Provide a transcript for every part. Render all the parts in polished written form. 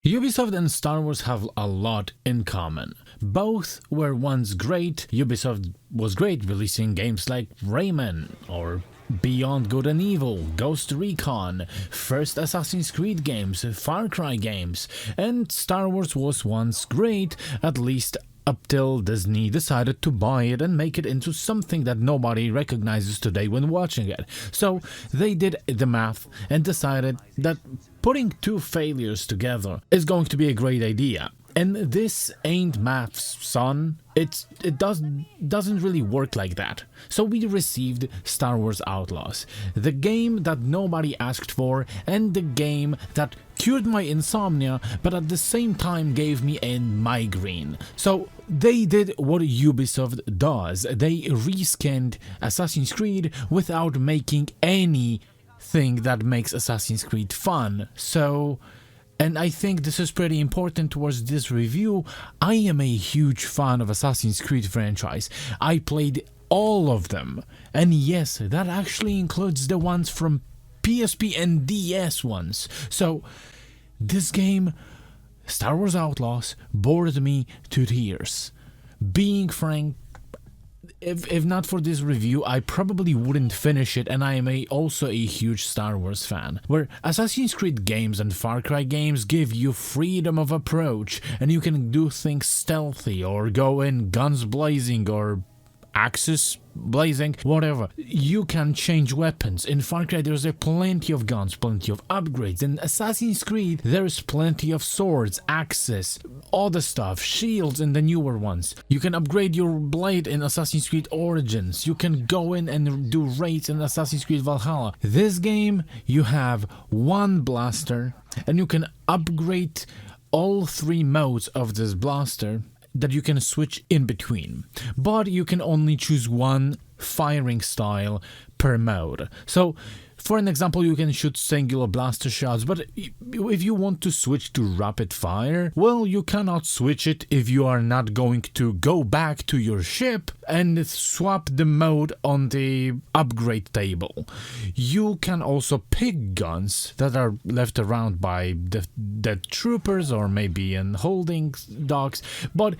Ubisoft and Star Wars have a lot in common. Both were once great. Ubisoft was great releasing games like Rayman or Beyond Good and Evil, Ghost Recon, first Assassin's Creed games, Far Cry games, and Star Wars was once great, at least up till Disney decided to buy it and make it into something that nobody recognizes today when watching it. So they did the math and decided that putting two failures together is going to be a great idea. And this ain't maths, son. It doesn't really work like that. So we received Star Wars Outlaws, the game that nobody asked for and the game that cured my insomnia but at the same time gave me a migraine. So they did what Ubisoft does. They reskinned Assassin's Creed without making anything that makes Assassin's Creed fun. And I think this is pretty important towards this review. I am a huge fan of Assassin's Creed franchise. I played all of them. And yes, that actually includes the ones from PSP and DS ones. So this game, Star Wars Outlaws, bored me to tears. Being frank, if not for this review, I probably wouldn't finish it, and I am also a huge Star Wars fan, where Assassin's Creed games and Far Cry games give you freedom of approach, and you can do things stealthy, or go in guns blazing, or axes blazing, whatever. You can change weapons. In Far Cry there's plenty of guns, plenty of upgrades. In Assassin's Creed there's plenty of swords, axes, all the stuff, shields in the newer ones. You can upgrade your blade in Assassin's Creed Origins. You can go in and do raids in Assassin's Creed Valhalla. This game, you have one blaster and you can upgrade all three modes of this blaster that you can switch in between, but you can only choose one firing style per mode. So for an example, you can shoot singular blaster shots, but if you want to switch to rapid fire, well, you cannot switch it if you are not going to go back to your ship and swap the mode on the upgrade table. You can also pick guns that are left around by the troopers or maybe in holding docks, but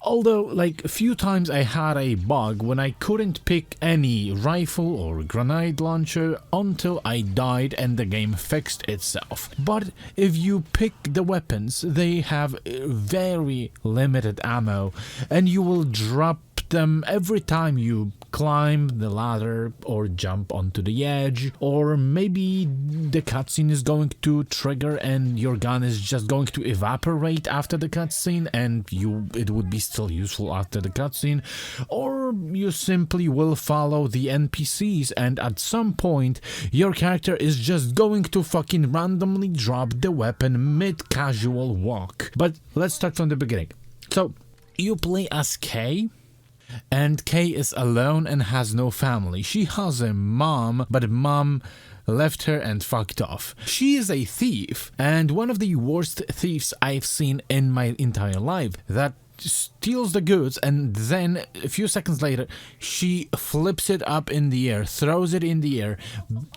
although, like, a few times I had a bug when I couldn't pick any rifle or grenade launcher until I died and the game fixed itself. But if you pick the weapons, they have very limited ammo and you will drop them every time you climb the ladder or jump onto the edge, or maybe the cutscene is going to trigger and your gun is just going to evaporate after the cutscene and it would be still useful after the cutscene, or you simply will follow the NPCs and at some point your character is just going to fucking randomly drop the weapon mid-casual walk. But let's start from the beginning. So you play as Kay, and Kay is alone and has no family. She has a mom, but mom left her and fucked off. She is a thief, and one of the worst thieves I've seen in my entire life, that steals the goods and then a few seconds later she flips it up in the air, throws it in the air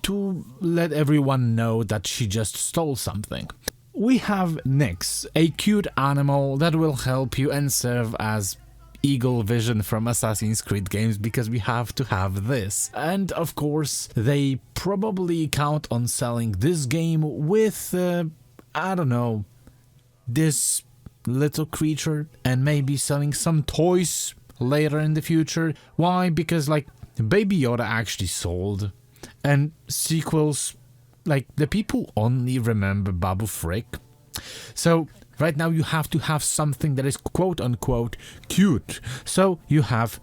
to let everyone know that she just stole something. We have Nyx, a cute animal that will help you and serve as Eagle Vision from Assassin's Creed games, because we have to have this. And of course they probably count on selling this game with I don't know, this little creature, and maybe selling some toys later in the future. Why? Because like Baby Yoda actually sold, and sequels, like the people only remember Babu Frick. So right now you have to have something that is quote-unquote cute. So you have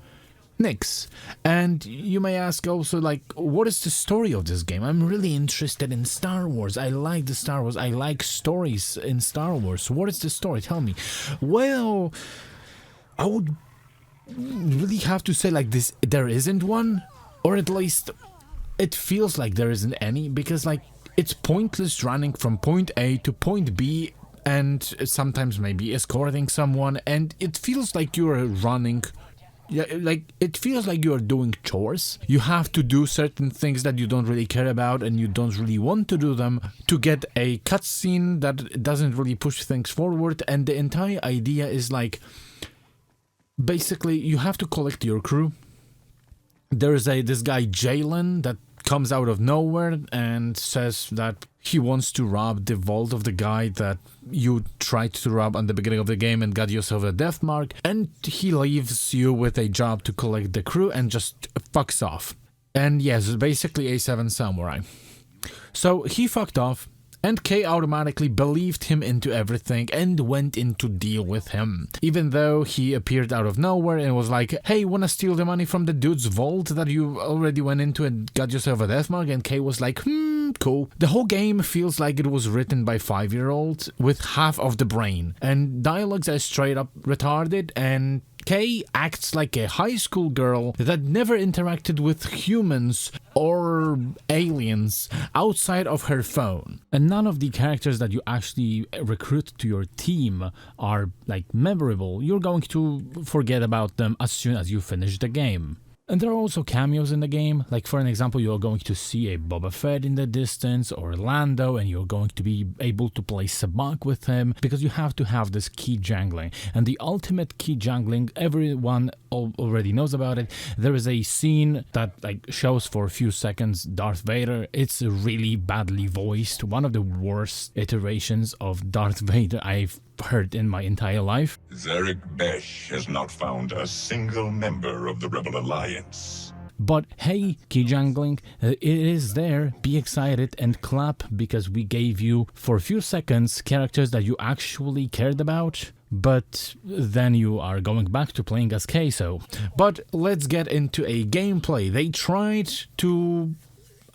Nyx. And you may ask also, like, what is the story of this game? I'm really interested in Star Wars. I like the Star Wars. I like stories in Star Wars. What is the story? Tell me. Well, I would really have to say like this, there isn't one, or at least it feels like there isn't any, because like it's pointless running from point A to point B and sometimes maybe escorting someone, and it feels like you're running yeah, like it feels like you're doing chores. You have to do certain things that you don't really care about and you don't really want to do them to get a cutscene that doesn't really push things forward. And the entire idea is like, basically, you have to collect your crew. There's this guy Jalen that comes out of nowhere and says that he wants to rob the vault of the guy that you tried to rob at the beginning of the game and got yourself a death mark, and he leaves you with a job to collect the crew and just fucks off. And yes, basically a 7 samurai. So he fucked off, and Kay automatically believed him into everything and went in to deal with him. Even though he appeared out of nowhere and was like, hey, wanna steal the money from the dude's vault that you already went into and got yourself a death mark? And Kay was like, cool. The whole game feels like it was written by 5-year-olds with half of the brain. And dialogues are straight up retarded, and Kay acts like a high school girl that never interacted with humans or aliens outside of her phone. And none of the characters that you actually recruit to your team are like memorable. You're going to forget about them as soon as you finish the game. And there are also cameos in the game, like for an example, you're going to see a Boba Fett in the distance or Lando, and you're going to be able to play Sabacc with him because you have to have this key jangling. And the ultimate key jangling, everyone already knows about it. There is a scene that like shows for a few seconds Darth Vader. It's really badly voiced, one of the worst iterations of Darth Vader I've heard in my entire life. Zarek Besh has not found a single member of the Rebel Alliance. But hey, key jangling, it is there. Be excited and clap because we gave you, for a few seconds, characters that you actually cared about. But then you are going back to playing as Queso. But let's get into a gameplay. They tried to...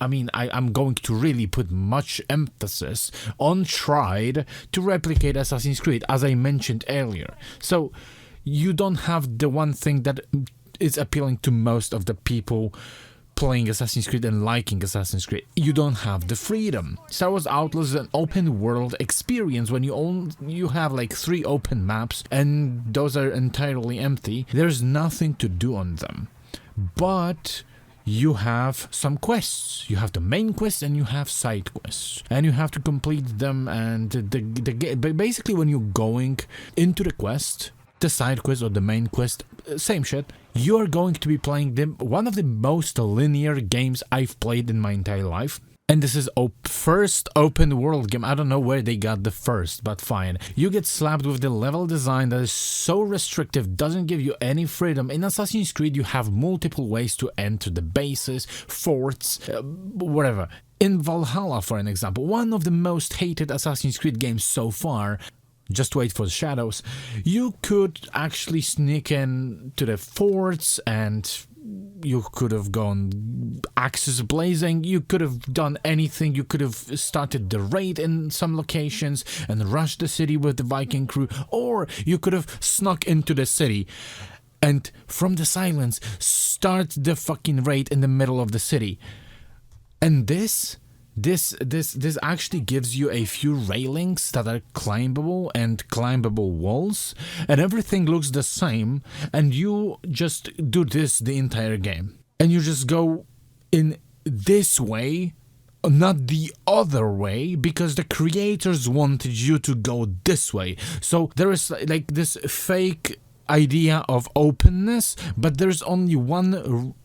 I'm going to really put much emphasis on tried to replicate Assassin's Creed, as I mentioned earlier. So you don't have the one thing that is appealing to most of the people playing Assassin's Creed and liking Assassin's Creed. You don't have the freedom. Star Wars Outlaws is an open world experience when you have like 3 open maps and those are entirely empty. There's nothing to do on them. But you have some quests. You have the main quest and you have side quests, and you have to complete them. And basically, when you're going into the quest, the side quest or the main quest, same shit. You're going to be playing one of the most linear games I've played in my entire life. And this is first open world game. I don't know where they got the first, but fine. You get slapped with the level design that is so restrictive, doesn't give you any freedom. In Assassin's Creed, you have multiple ways to enter the bases, forts, whatever. In Valhalla, for an example, one of the most hated Assassin's Creed games so far, just wait for the shadows, you could actually sneak in to the forts and you could have gone axes blazing, you could have done anything, you could have started the raid in some locations and rushed the city with the Viking crew, or you could have snuck into the city and from the silence start the fucking raid in the middle of the city. And this actually gives you a few railings that are climbable and climbable walls, and everything looks the same, and you just do this the entire game. And you just go in this way, not the other way, because the creators wanted you to go this way. So there is like this fake idea of openness, but there's only one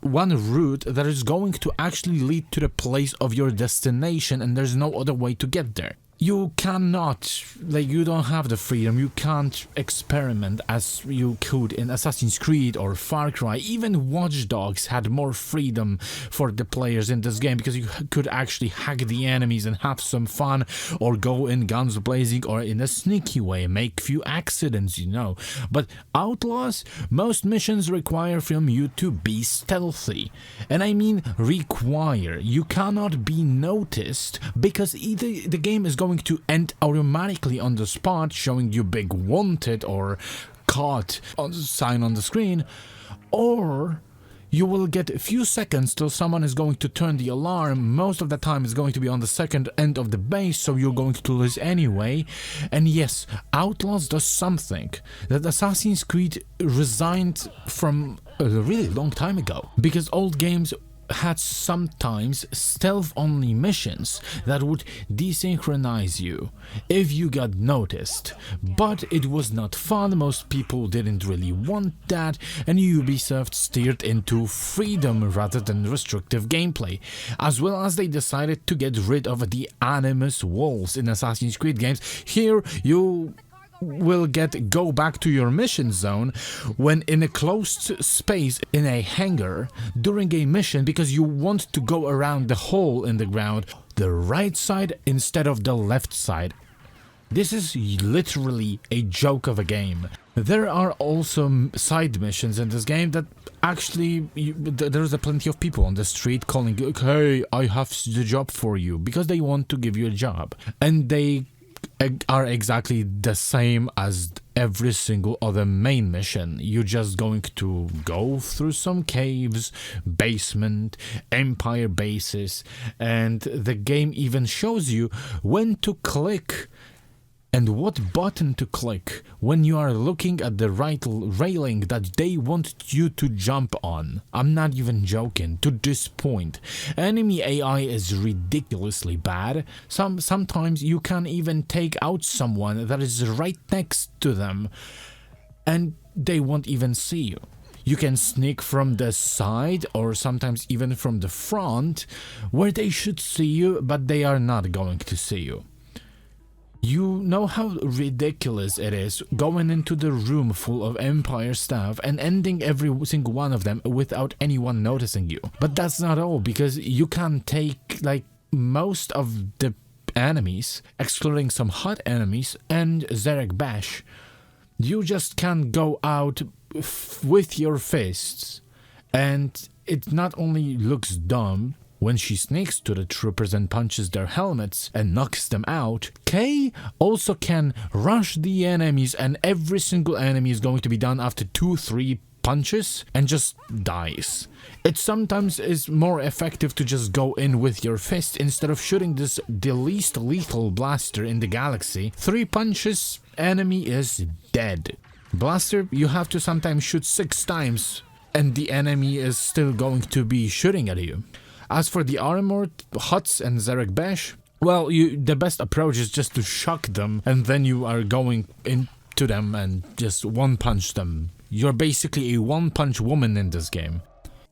route that is going to actually lead to the place of your destination, and there's no other way to get there. You cannot, you don't have the freedom, you can't experiment as you could in Assassin's Creed or Far Cry. Even Watch Dogs had more freedom for the players in this game because you could actually hack the enemies and have some fun, or go in guns blazing or in a sneaky way, make few accidents, But Outlaws, most missions require from you to be stealthy. And I mean require. You cannot be noticed because either the game is going to end automatically on the spot, showing you big wanted or caught sign on the screen, or you will get a few seconds till someone is going to turn the alarm. Most of the time it's going to be on the second end of the base, so you're going to lose anyway. And yes, Outlaws does something that Assassin's Creed resigned from a really long time ago, because old games had sometimes stealth-only missions that would desynchronize you if you got noticed, but it was not fun. Most people didn't really want that, and Ubisoft steered into freedom rather than restrictive gameplay, as well as they decided to get rid of the animus walls in Assassin's Creed games. Here you will go back to your mission zone when in a closed space in a hangar during a mission, because you want to go around the hole in the ground, the right side instead of the left side. This is literally a joke of a game. There are also side missions in this game that actually there's plenty of people on the street calling, "Hey, I have the job for you," because they want to give you a job, and they are exactly the same as every single other main mission. You're just going to go through some caves, basement, Empire bases, and the game even shows you when to click and what button to click when you are looking at the right railing that they want you to jump on. I'm not even joking. To this point, enemy AI is ridiculously bad. Sometimes you can even take out someone that is right next to them and they won't even see you. You can sneak from the side or sometimes even from the front where they should see you, but they are not going to see you. You know how ridiculous it is going into the room full of Empire staff and ending every single one of them without anyone noticing you. But that's not all, because you can take like most of the enemies, excluding some hot enemies and Zarek Bash. You just can go out with your fists, and it not only looks dumb when she sneaks to the troopers and punches their helmets and knocks them out, Kay also can rush the enemies, and every single enemy is going to be done after 2-3 punches and just dies. It sometimes is more effective to just go in with your fist instead of shooting the least lethal blaster in the galaxy. 3 punches, enemy is dead. Blaster, you have to sometimes shoot 6 times and the enemy is still going to be shooting at you. As for the armored Huts and Zarek Bash, well, the best approach is just to shock them, and then you are going into them and just one-punch them. You're basically a one-punch woman in this game.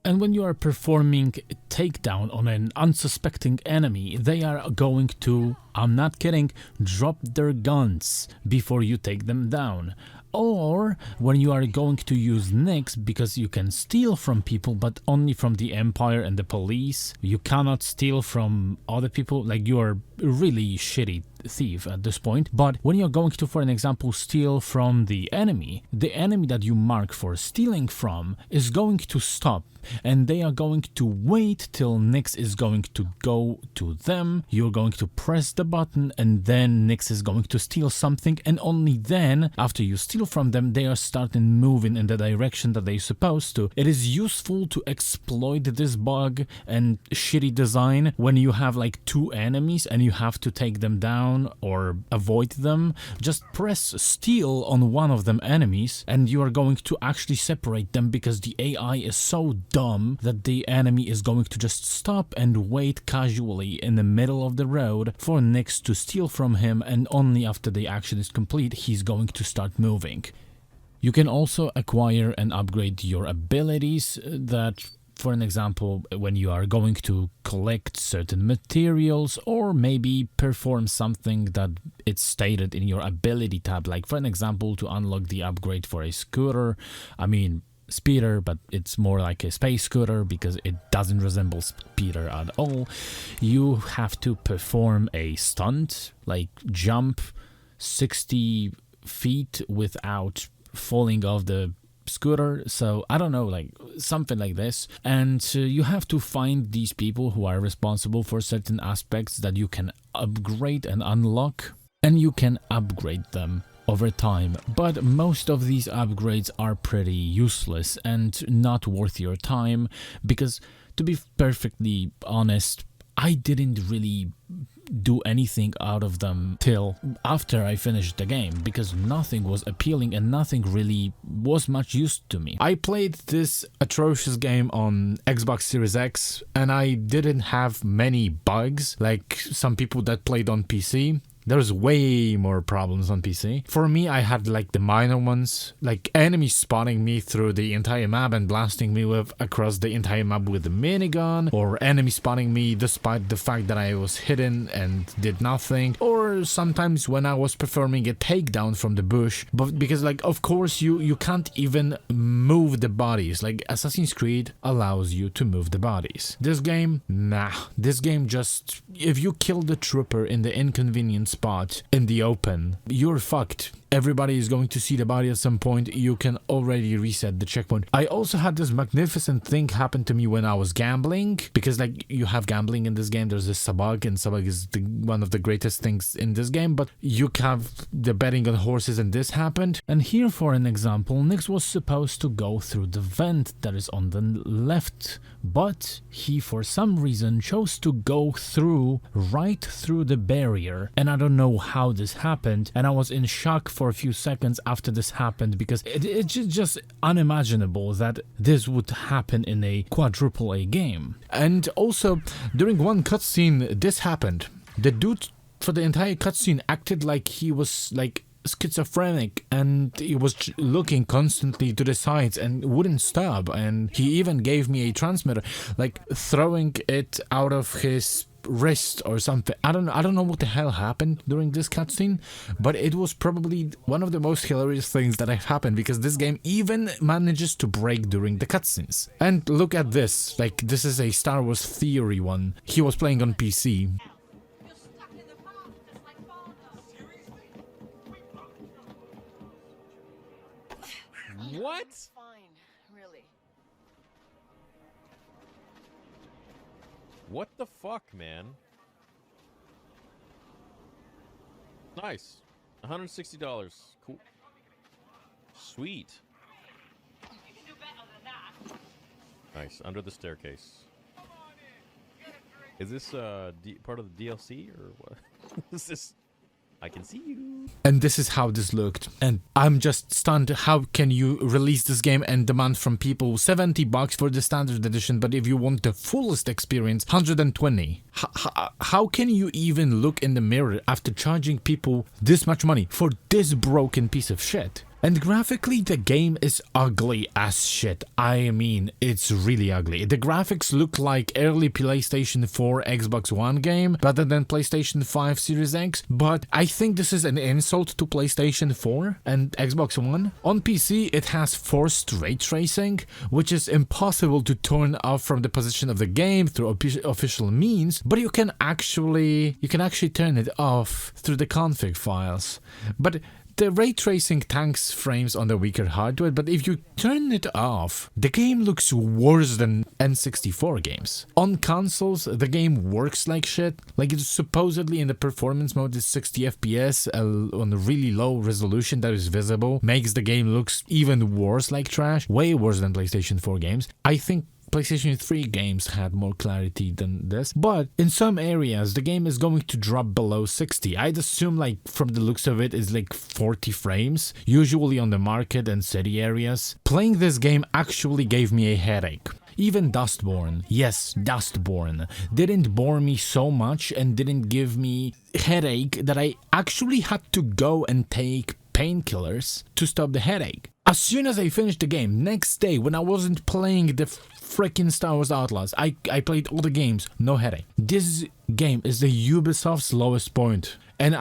And when you are performing takedown on an unsuspecting enemy, they are going to, I'm not kidding, drop their guns before you take them down. Or when you are going to use nicks, because you can steal from people but only from the Empire and the police. You cannot steal from other people, like you are a really shitty thief at this point. But when you're going to, for an example, steal from the enemy that you mark for stealing from is going to stop, and they are going to wait till Nyx is going to go to them. You're going to press the button and then Nyx is going to steal something, and only then, after you steal from them, they are starting moving in the direction that they're supposed to. It is useful to exploit this bug and shitty design when you have like 2 enemies and you have to take them down or avoid them. Just press steal on one of them enemies and you are going to actually separate them, because the AI is so dumb that the enemy is going to just stop and wait casually in the middle of the road for Nyx to steal from him, and only after the action is complete he's going to start moving. You can also acquire and upgrade your abilities that, for an example, when you are going to collect certain materials or maybe perform something that it's stated in your ability tab, like for an example to unlock the upgrade for a scooter, speeder, but it's more like a space scooter because it doesn't resemble speeder at all. You have to perform a stunt, like jump 60 feet without falling off the scooter. So I don't know, like something like this. And you have to find these people who are responsible for certain aspects that you can upgrade and unlock, and you can upgrade them over time. But most of these upgrades are pretty useless and not worth your time, because to be perfectly honest, I didn't really do anything out of them till after I finished the game, because nothing was appealing and nothing really was much used to me. I played this atrocious game on Xbox Series X and I didn't have many bugs like some people that played on PC. There's way more problems on PC. For me, I had like the minor ones, like enemies spotting me through the entire map and blasting me with across the entire map with a minigun, or enemies spotting me despite the fact that I was hidden and did nothing, or sometimes when I was performing a takedown from the bush, but because like of course you can't even move the bodies. Like Assassin's Creed allows you to move the bodies. This game, nah. This game just, if you kill the trooper in the inconvenient spot in the open, you're fucked. Everybody is going to see the body at some point. You can already reset the checkpoint. I also had this magnificent thing happen to me when I was gambling, because like you have gambling in this game. There's this sabag, and sabag is one of the greatest things in this game, but you have the betting on horses, and this happened. And here, for an example, Nyx was supposed to go through the vent that is on the left, but he for some reason chose to go right through the barrier, and I don't know how this happened, and I was in shock for a few seconds after this happened, because it's just unimaginable that this would happen in a quadruple A game. And also, during one cutscene, this happened. The dude for the entire cutscene acted like he was like schizophrenic, and he was looking constantly to the sides and wouldn't stop, and he even gave me a transmitter, like throwing it out of his wrist or something. I don't know what the hell happened during this cutscene, but it was probably one of the most hilarious things that have happened, because this game even manages to break during the cutscenes. And look at this, like this is a Star Wars Theory one. He was playing on PC. What? It's fine, really. What the fuck, man? Nice. $160. Cool. Sweet. You can do better than that. Nice. Under the staircase. Is this part of the DLC or what? Is this? I can see you. And this is how this looked. And I'm just stunned. How can you release this game and demand from people $70 for the standard edition, but if you want the fullest experience, $120? How can you even look in the mirror after charging people this much money for this broken piece of shit? And graphically, the game is ugly as shit. I mean, it's really ugly. The graphics look like early PlayStation 4, Xbox One game, rather than PlayStation 5 Series X, but I think this is an insult to PlayStation 4 and Xbox One. On PC, it has forced ray tracing, which is impossible to turn off from the position of the game through official means, but you can actually turn it off through the config files. But the ray tracing tanks frames on the weaker hardware, but if you turn it off, the game looks worse than N64 games. On consoles, the game works like shit. Like, it's supposedly in the performance mode is 60 FPS on a really low resolution that is visible, makes the game looks even worse like trash, way worse than PlayStation 4 games. I think PlayStation 3 games had more clarity than this, but in some areas the game is going to drop below 60. I'd assume, like, from the looks of it, is like 40 frames, usually on the market and city areas. Playing this game actually gave me a headache. Even Dustborn, yes, Dustborn, didn't bore me so much and didn't give me headache that I actually had to go and take painkillers to stop the headache. As soon as I finished the game, next day when I wasn't playing the freaking Star Wars Outlaws, I played all the games, no headache. This game is the Ubisoft's lowest point. And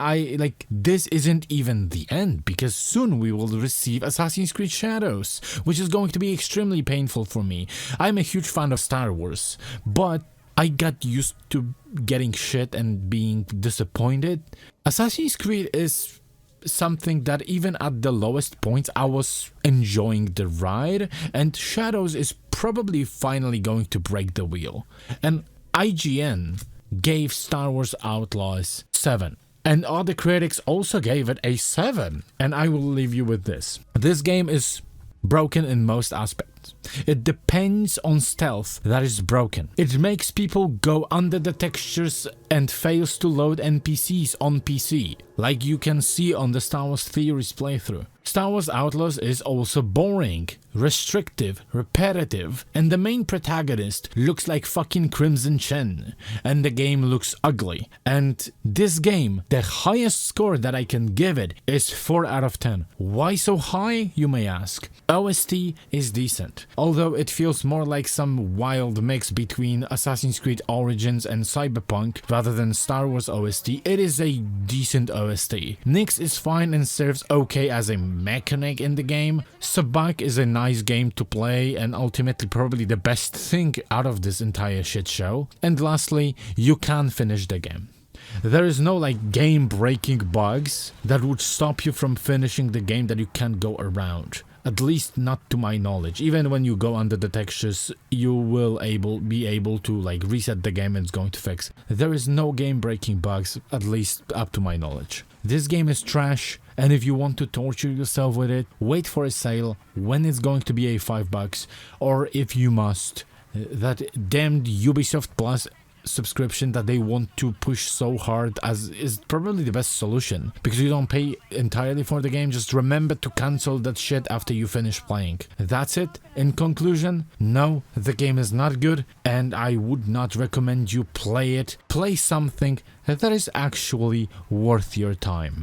this isn't even the end, because soon we will receive Assassin's Creed Shadows, which is going to be extremely painful for me. I'm a huge fan of Star Wars, but I got used to getting shit and being disappointed. Assassin's Creed is something that even at the lowest points I was enjoying the ride, and Shadows is probably finally going to break the wheel. And IGN gave Star Wars Outlaws 7. And other critics also gave it a 7. And I will leave you with this. This game is broken in most aspects. It depends on stealth that is broken. It makes people go under the textures and fails to load NPCs on PC, like you can see on the Star Wars Theories playthrough. Star Wars Outlaws is also boring, restrictive, repetitive, and the main protagonist looks like fucking Crimson Chen, and the game looks ugly. And this game, the highest score that I can give it is 4 out of 10. Why so high, you may ask? OST is decent, although it feels more like some wild mix between Assassin's Creed Origins and Cyberpunk rather than Star Wars OST. It is a decent OST. Nyx is fine and serves okay as a mechanic in the game. Sabak is a nice game to play and ultimately probably the best thing out of this entire shit show. And lastly, you can finish the game. There is no like game-breaking bugs that would stop you from finishing the game that you can't go around. At least not to my knowledge. Even when you go under the textures, you will be able to like reset the game and it's going to fix. There is no game-breaking bugs, at least up to my knowledge. This game is trash, and if you want to torture yourself with it, wait for a sale when it's going to be a $5, or if you must, that damned Ubisoft Plus subscription that they want to push so hard as is probably the best solution, because you don't pay entirely for the game. Just remember to cancel that shit after you finish playing. That's it. In conclusion, no, the game is not good and I would not recommend you play it. Play something that is actually worth your time.